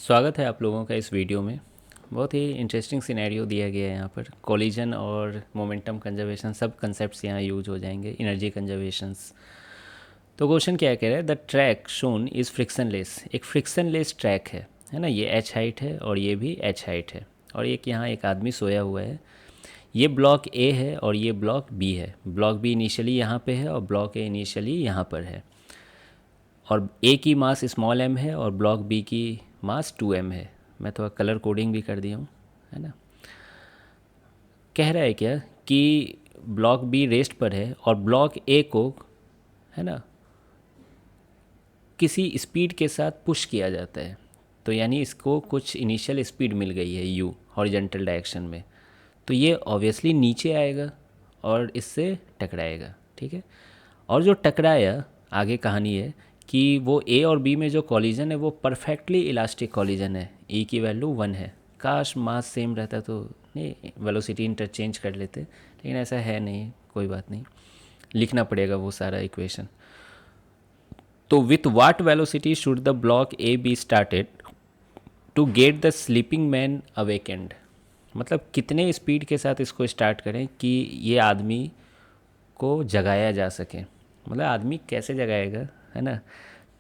स्वागत है आप लोगों का इस वीडियो में। बहुत ही इंटरेस्टिंग सिनेरियो दिया गया है यहाँ पर। कोलिजन और मोमेंटम कंजर्वेशन सब कंसेप्ट्स यहाँ यूज हो जाएंगे, एनर्जी कंजर्वेशंस। तो क्वेश्चन क्या कह रहा है, the track shown is frictionless. एक फ्रिक्शनलेस ट्रैक है ना। ये एच हाइट है और ये भी एच हाइट है, और एक यहाँ एक आदमी सोया हुआ है। ये ब्लॉक ए है और ये ब्लॉक बी है। ब्लॉक बी इनिशियली यहाँ पे है और ब्लॉक ए इनिशियली यहाँ पर है। और ए की मास स्मॉल एम है और ब्लॉक बी की मास 2m है। मैं थोड़ा कलर कोडिंग भी कर दिया हूँ, है ना। कह रहा है क्या कि ब्लॉक बी रेस्ट पर है और ब्लॉक ए को, है ना, किसी स्पीड के साथ पुश किया जाता है। तो यानी इसको कुछ इनिशियल स्पीड मिल गई है यू हॉरिजॉन्टल डायरेक्शन में। तो ये ऑब्वियसली नीचे आएगा और इससे टकराएगा, ठीक है। और जो टकराया, आगे कहानी है कि वो ए और बी में जो कॉलिजन है वो परफेक्टली इलास्टिक कॉलिजन है। ई की वैल्यू 1 है। काश मास सेम रहता तो नहीं, वेलोसिटी इंटरचेंज कर लेते, लेकिन ऐसा है नहीं। कोई बात नहीं, लिखना पड़ेगा वो सारा इक्वेशन। तो with what velocity should the block A B started to get the sleeping man awakened. मतलब कितने स्पीड के साथ इसको स्टार्ट करें कि ये आदमी को जगाया जा सके। मतलब आदमी कैसे जगाएगा, है ना।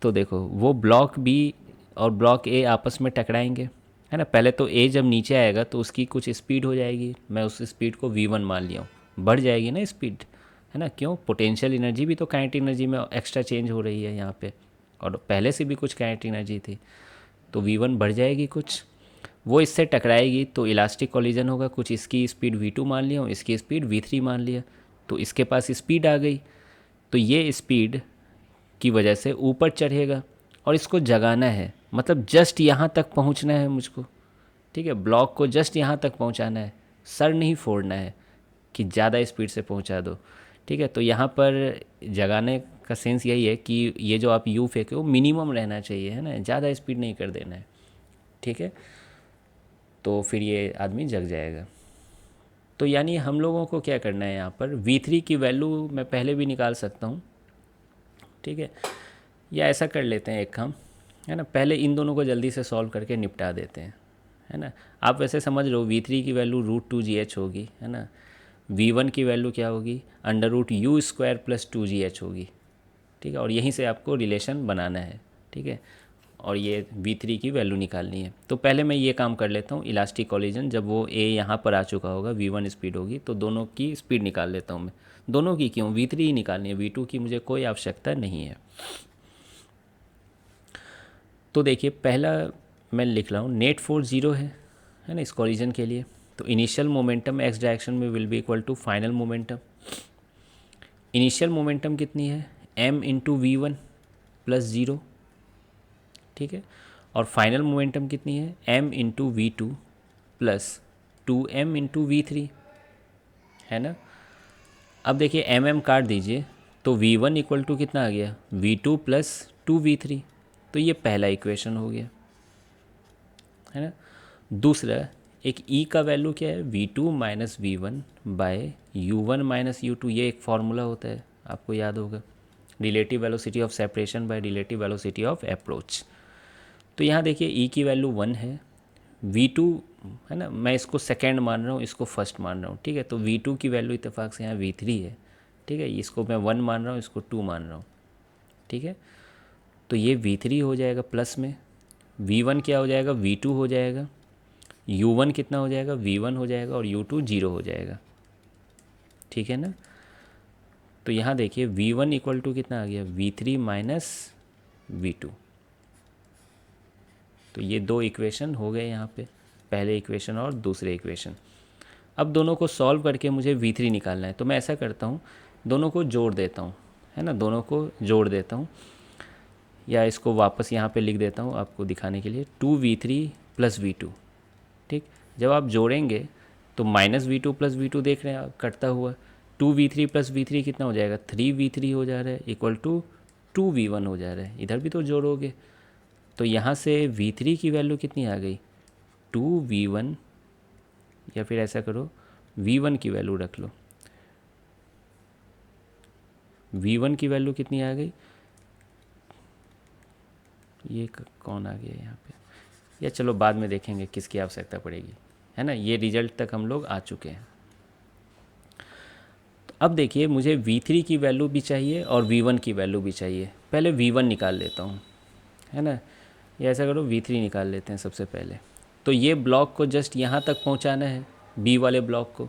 तो देखो, वो ब्लॉक बी और ब्लॉक ए आपस में टकराएंगे, है ना। पहले तो ए जब नीचे आएगा तो उसकी कुछ स्पीड हो जाएगी। मैं उस स्पीड को v1 मान लिया हूँ, बढ़ जाएगी ना स्पीड, है ना। क्यों, पोटेंशियल एनर्जी भी तो काइनेटिक एनर्जी में एक्स्ट्रा चेंज हो रही है यहाँ पे, और पहले से भी कुछ काइनेटिक एनर्जी थी। तो v1 बढ़ जाएगी कुछ, वो इससे टकराएगी तो इलास्टिक कॉलिजन होगा। कुछ इसकी स्पीड v2 मान लिया हूँ, इसकी स्पीड v3 मान लिया, तो इसके पास स्पीड आ गई। तो ये स्पीड की वजह से ऊपर चढ़ेगा और इसको जगाना है। मतलब जस्ट यहाँ तक पहुँचना है मुझको, ठीक है। ब्लॉक को जस्ट यहाँ तक पहुँचाना है, सर नहीं फोड़ना है कि ज़्यादा स्पीड से पहुँचा दो, ठीक है। तो यहाँ पर जगाने का सेंस यही है कि ये जो आप यू फेंके वो मिनिमम रहना चाहिए, है ना, ज़्यादा स्पीड नहीं कर देना है, ठीक है। तो फिर ये आदमी जग जाएगा। तो यानी हम लोगों को क्या करना है, यहाँ पर v3 की वैल्यू मैं पहले भी निकाल सकता हूँ, ठीक है। या ऐसा कर लेते हैं एक काम, है ना, पहले इन दोनों को जल्दी से सॉल्व करके निपटा देते हैं, है ना। आप वैसे समझ रहे हो v3 की वैल्यू √2gh होगी, है ना। v1 की वैल्यू क्या होगी, √u² + 2gh होगी, ठीक है। और यहीं से आपको रिलेशन बनाना है, ठीक है। और ये v3 की वैल्यू निकालनी है। तो पहले मैं ये काम कर लेता हूँ, इलास्टिक कॉलिजन जब वो ए यहाँ पर आ चुका होगा, v1 स्पीड होगी, तो दोनों की स्पीड निकाल लेता हूँ मैं। दोनों की क्यों, v3 ही निकालनी है, v2 की मुझे कोई आवश्यकता नहीं है। तो देखिए, पहला मैं लिख रहा हूँ, नेट फोर्स 0 है ना इस कॉलिजन के लिए। तो इनिशियल मोमेंटम एक्स डायरेक्शन में will be equal to final momentum. Initial momentum कितनी है, m × v1 + 0, ठीक है। और फाइनल मोमेंटम कितनी है, m × v2 + 2m × v3, है ना। अब देखिए काट दीजिए, तो v1 इक्वल टू कितना आ गया, v2 + 2v3। तो ये पहला इक्वेशन हो गया, है ना। दूसरा, एक ई का वैल्यू क्या है, v2 - v1 bye u1 - u2। ये एक फार्मूला होता है, आपको याद होगा, relative velocity of separation by relative velocity of approach. तो यहाँ देखिए ई की वैल्यू 1 है, v2, है ना, मैं इसको सेकेंड मान रहा हूँ, इसको फर्स्ट मान रहा हूँ, ठीक है। तो v2 की वैल्यू इत्तेफाक से यहाँ v3 है, ठीक है। इसको मैं 1 मान रहा हूँ, इसको 2 मान रहा हूँ, ठीक है। तो ये v3 हो जाएगा प्लस में, v1 क्या हो जाएगा, v2 हो जाएगा, u1 कितना हो जाएगा, v1 हो जाएगा, और u2 0 हो जाएगा, ठीक है ना। तो यहाँ देखिए v1 इक्वल टू कितना आ गया, v3 - v2। तो ये दो इक्वेशन हो गए यहाँ पे, पहले इक्वेशन और दूसरे इक्वेशन। अब दोनों को सॉल्व करके मुझे v3 निकालना है। तो मैं ऐसा करता हूँ, दोनों को जोड़ देता हूँ, है ना, दोनों को जोड़ देता हूँ, या इसको वापस यहाँ पे लिख देता हूँ आपको दिखाने के लिए, 2v3 + v2, ठीक। जब आप जोड़ेंगे तो -v2 + v2 देख रहे हैं कटता हुआ, 2v3 + v3 कितना हो जाएगा, 3v3 हो जा रहा है, इक्वल टू 2v1 हो जा रहा है। इधर भी तो जोड़ोगे, तो यहाँ से v3 की वैल्यू कितनी आ गई, 2v1, या फिर ऐसा करो v1 की वैल्यू रख लो, v1 की वैल्यू कितनी आ गई, ये कौन आ गया यहाँ पे, या चलो बाद में देखेंगे किसकी आवश्यकता पड़ेगी, है ना। ये रिजल्ट तक हम लोग आ चुके हैं। तो अब देखिए मुझे V3 की वैल्यू भी चाहिए और V1 की वैल्यू भी चाहिए। पहले V1 निकाल लेता हूँ, है ना। या ऐसा करो V3 निकाल लेते हैं सबसे पहले। तो ये ब्लॉक को जस्ट यहाँ तक पहुँचाना है, बी वाले ब्लॉक को,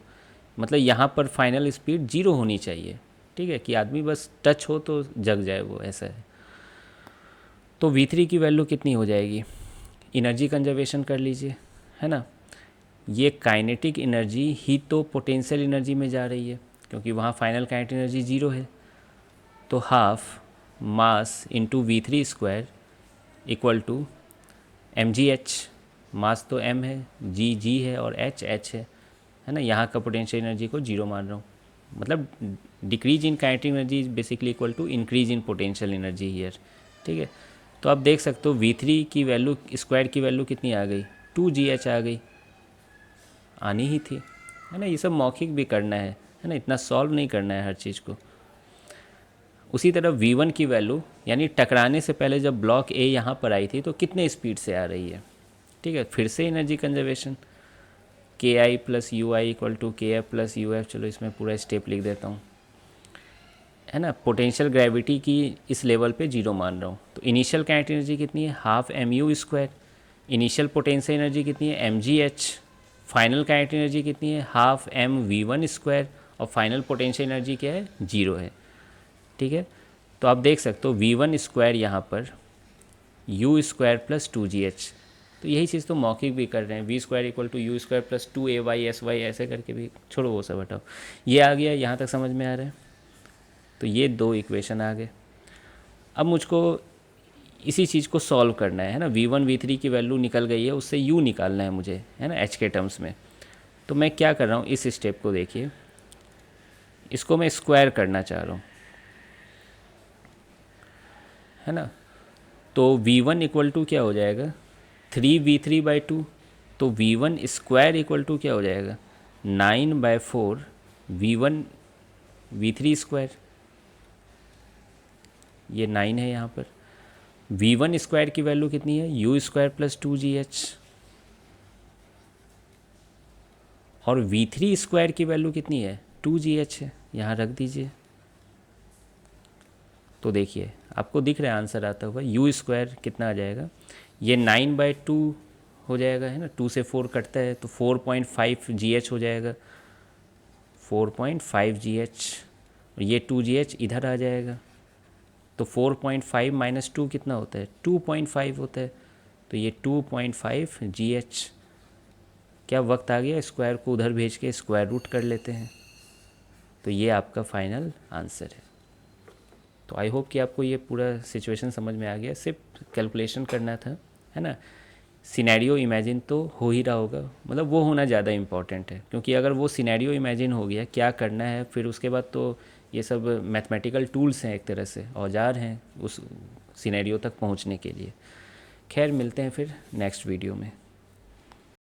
मतलब यहाँ पर फाइनल स्पीड 0 होनी चाहिए, ठीक है, कि आदमी बस टच हो तो जग जाए वो, ऐसा है। तो V3 की वैल्यू कितनी हो जाएगी, एनर्जी कंजर्वेशन कर लीजिए, है ना। ये काइनेटिक एनर्जी ही तो पोटेंशियल एनर्जी में जा रही है, क्योंकि वहाँ फाइनल काइनेटिक एनर्जी 0 है। तो half mass into V3 square equal to mgh, mass तो m है, g है और h है ना। यहाँ का पोटेंशियल एनर्जी को 0 मान रहा हूँ, मतलब decrease in kinetic energy is basically equal to increase in potential energy here, ठीक है। तो आप देख सकते हो V3 की वैल्यू स्क्वायर की वैल्यू कितनी आ गई, 2gh आ गई, आनी ही थी, है ना। ये सब मौखिक भी करना है ना, इतना सॉल्व नहीं करना है हर चीज़ को। उसी तरह V1 की वैल्यू, यानी टकराने से पहले जब ब्लॉक ए यहाँ पर आई थी तो कितने स्पीड से आ रही है, ठीक है। फिर से energy conservation, K I plus U I equal to K F plus U F, चलो इसमें पूरा स्टेप लिख देता हूँ, है ना। पोटेंशियल ग्रेविटी की इस लेवल पे 0 मान रहा हूँ। तो इनिशियल काइनेटिक एनर्जी कितनी है, half mu square. Initial potential energy कितनी है, mgh। फाइनल काइनेटिक एनर्जी कितनी है, हाफ mv1 स्क्वायर। और फाइनल पोटेंशियल एनर्जी क्या है, 0 है, ठीक है। तो आप देख सकते हो V1 स्क्वायर यहाँ पर u स्क्वायर प्लस 2gh, तो यही चीज़ तो मौखिक भी कर रहे हैं, V square equal to u square plus 2ay ऐसे करके भी, छोड़ो वो सब हटाओ। ये आ गया, यहाँ तक समझ में आ रहा है। तो ये 2 इक्वेशन आ गए। अब मुझको इसी चीज़ को सॉल्व करना है ना। V1 V3 की वैल्यू निकल गई है, उससे u निकालना है मुझे, है ना, h के टर्म्स में। तो मैं क्या कर रहा हूँ, इस स्टेप को देखिए, इसको मैं स्क्वायर करना चाह रहा हूँ, है ना। तो V1 इक्वल टू क्या हो जाएगा, 3V3/2। तो V1 स्क्वायर इक्वल टू क्या हो जाएगा, 9/4 V1 V3 स्क्वायर, ये 9 है यहाँ पर। V1 स्क्वायर की वैल्यू कितनी है, u स्क्वायर प्लस 2gh। और V3 स्क्वायर की वैल्यू कितनी है, 2gh है, यहाँ रख दीजिए। तो देखिए आपको दिख रहा है आंसर आता हुआ, u स्क्वायर कितना आ जाएगा, ये 9/2 हो जाएगा, है ना। 2 से 4 कटता है तो 4.5 gh हो जाएगा, 4.5 gh। और ये 2gh इधर आ जाएगा, तो 4.5 माइनस 2 कितना होता है, 2.5 होता है। तो ये 2.5 gh। क्या वक्त आ गया, स्क्वायर को उधर भेज के स्क्वायर रूट कर लेते हैं। तो ये आपका फाइनल आंसर है। तो आई होप कि आपको ये पूरा सिचुएशन समझ में आ गया, सिर्फ कैलकुलेशन करना था, है ना। सिनेरियो इमेजिन तो हो ही रहा होगा, मतलब वो होना ज़्यादा इम्पॉर्टेंट है, क्योंकि अगर वो सिनेरियो इमेजिन हो गया क्या करना है, फिर उसके बाद तो ये सब मैथमेटिकल टूल्स हैं, एक तरह से औजार हैं उस सिनेरियो तक पहुंचने के लिए। खैर मिलते हैं फिर नेक्स्ट वीडियो में।